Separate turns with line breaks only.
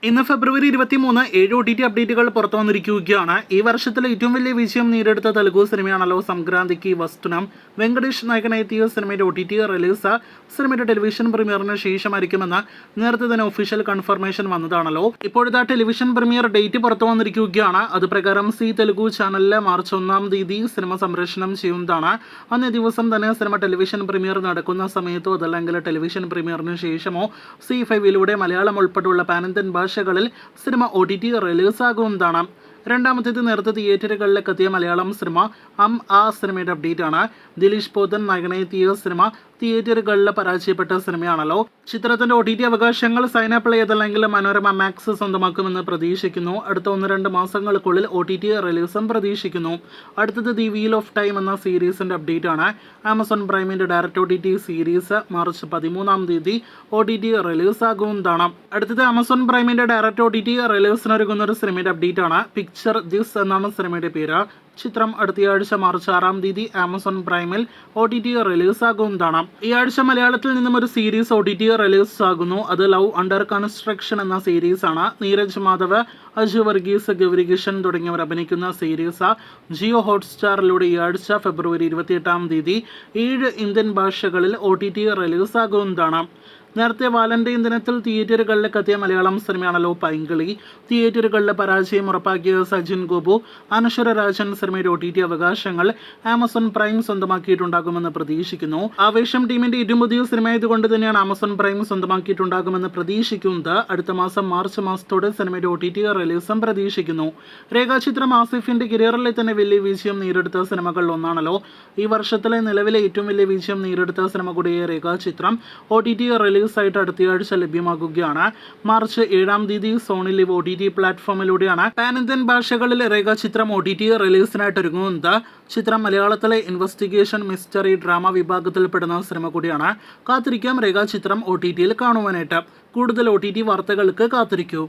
ഇന്ന് ഫെബ്രുവരി 23 7 OTT അപ്ഡേറ്റുകൾ പുറത്തു വന്നിരിക്കുകയാണ്. ഈ വർഷത്തിലെ ഏറ്റവും വലിയ വിജയം നേടിയെടുത്ത തെലുഗു സിനിമയാണല്ലോ സംക്രാന്തിക്ക് വസ്തുനം. വെങ്കടേഷ് നായകനെത്തിയ സിനിമയുടെ OTT റിലീസ് സിനിമയുടെ ടെലിവിഷൻ പ്രീമിയറിന് ശേഷമായിരിക്കുമെന്ന് നേരത്തെ തന്നെ ഒഫീഷ്യൽ കൺഫർമേഷൻ വന്നതാണല്ലോ. ഇപ്പോഴത്തെ ടെലിവിഷൻ പ്രീമിയർ ഡേറ്റ് പുറത്തു വന്നിരിക്കുകയാണ്. അത് പ്രകാരം സി തെലുഗു ചാനലിലെ മാർച്ച് 1 തീയതി സിനിമ സംപ്രേഷണം ചെയ്യുന്നതാണ്. അന്നേ ദിവസം തന്നെ സിനിമ ടെലിവിഷൻ പ്രീമിയർ നടക്കുന്ന സമയത്തോ അതല്ലെങ്കിൽ ടെലിവിഷൻ പ്രീമിയറിന് ശേഷമോ C5 മലയാളം ഉൾപ്പെടെയുള്ള പാൻ-ഇന്ത്യൻ ഭാഷകളിൽ സിനിമ OTT റിലീസാകുന്നതാണ്. രണ്ടാമത്തേത് നേരത്തെ തിയേറ്ററുകളിലേക്ക് എത്തിയ മലയാളം സിനിമ സിനിമയുടെ അപ്ഡേറ്റ് ആണ്. ദിലീഷ് പോത്തൻ നായകനെത്തിയ സിനിമ തിയേറ്ററുകളിൽ പരാജയപ്പെട്ട സിനിമയാണല്ലോ. ചിത്രത്തിന്റെ OTT അവകാശങ്ങൾ സൈൻ അപ്പ് ചെയ്തല്ലെങ്കിൽ മനോരമ മാക്സ് സ്വന്തമാക്കുമെന്ന് പ്രതീക്ഷിക്കുന്നു. അടുത്ത 1-2 മാസങ്ങൾക്കുള്ളിൽ OTT റിലീസും പ്രതീക്ഷിക്കുന്നു. അടുത്തത് ദി വീൽ ഓഫ് ടൈം എന്ന സീരീസിന്റെ അപ്ഡേറ്റ് ആണ്. ആമസോൺ പ്രൈമിന്റെ ഡയറക്റ്റ് OTT സീരീസ് മാർച്ച് 13 തീയതി OTT റിലീസാകുന്നതാണ്. അടുത്തത് ആമസോൺ പ്രൈമിന്റെ ഡയറക്റ്റ് OTT റിലീസിനൊരുങ്ങുന്ന ഒരു സിനിമയുടെ അപ്ഡേറ്റ് ആണ്. പിക്ചർ ദിസ് എന്നാണ് സിനിമയുടെ പേര്. ചിത്രം അടുത്തയാഴ്ച മാർച്ച് 6 തീയതി ആമസോൺ പ്രൈമിൽ OTT റിലീസാകുന്നതാണ്. ഈ ആഴ്ച മലയാളത്തിൽ നിന്നും ഒരു സീരീസ് OTT റിലീസാകുന്നു. അത് ലവ് അണ്ടർ കൺസ്ട്രക്ഷൻ എന്ന സീരീസ് ആണ്. നീരജ് മാധവ്, അജു വർഗീസ്, ഗൗരി കിഷൻ തുടങ്ങിയവർ അഭിനയിക്കുന്ന സീരീസ് ജിയോ ഹോട്ട്സ്റ്റാറിലൂടെ ഈ ആഴ്ച ഫെബ്രുവരി 28 തീയതി 7 ഇന്ത്യൻ ഭാഷകളിൽ OTT റിലീസാകുന്നതാണ്. നേരത്തെ വാലന്റൈൻ ദിനത്തിൽ തിയേറ്ററുകളിലേക്ക് എത്തിയ മലയാളം സിനിമയാണല്ലോ പൈങ്കിളി. തിയേറ്ററുകളിലെ പരാജയം ഉറപ്പാക്കിയ സജിൻ ഗോപു, അനശ്വര രാജൻ സിനിമയുടെ OTT അവകാശങ്ങൾ ആമസോൺ പ്രൈം സ്വന്തമാക്കിയിട്ടുണ്ടാകുമെന്ന് പ്രതീക്ഷിക്കുന്നു. ആവേശം ടീമിന്റെ ഏറ്റവും പുതിയ സിനിമയായതുകൊണ്ട് തന്നെയാണ് ആമസോൺ പ്രൈം സ്വന്തമാക്കിയിട്ടുണ്ടാകുമെന്ന് പ്രതീക്ഷിക്കുന്നത്. അടുത്ത മാസം മാർച്ച് മാസത്തോടെ സിനിമയുടെ OTT റിലീസും പ്രതീക്ഷിക്കുന്നു. രേഖാചിത്രം ആസിഫിന്റെ കരിയറിലെ തന്നെ വലിയ വിജയം നേടിയെടുത്ത സിനിമകളിൽ ഒന്നാണല്ലോ. ഈ വർഷത്തിലെ നിലവിലെ ഏറ്റവും വലിയ വിജയം നേടിയെടുത്ത സിനിമ കൂടിയ രേഖാചിത്രം OTT റിലീസായിട്ട് അടുത്തയാഴ്ച ലഭ്യമാകുകയാണ്. മാർച്ച് 7 തീയതി സോണി ലിവ് OTT പ്ലാറ്റ്ഫോമിലൂടെയാണ് പാൻ ഇന്ത്യൻ ഭാഷകളിൽ രേഖാചിത്രം OTT റിലീസിനായിട്ട് ഒരുങ്ങുന്നത്. ചിത്രം മലയാളത്തിലെ ഇൻവെസ്റ്റിഗേഷൻ മിസ്റ്ററി ഡ്രാമ വിഭാഗത്തിൽപ്പെടുന്ന സിനിമ കൂടിയാണ്. കാത്തിരിക്കാം രേഖാചിത്രം OTT കാണുവാനായിട്ട്. കൂടുതൽ OTT വാർത്തകൾക്ക് കാത്തിരിക്കൂ.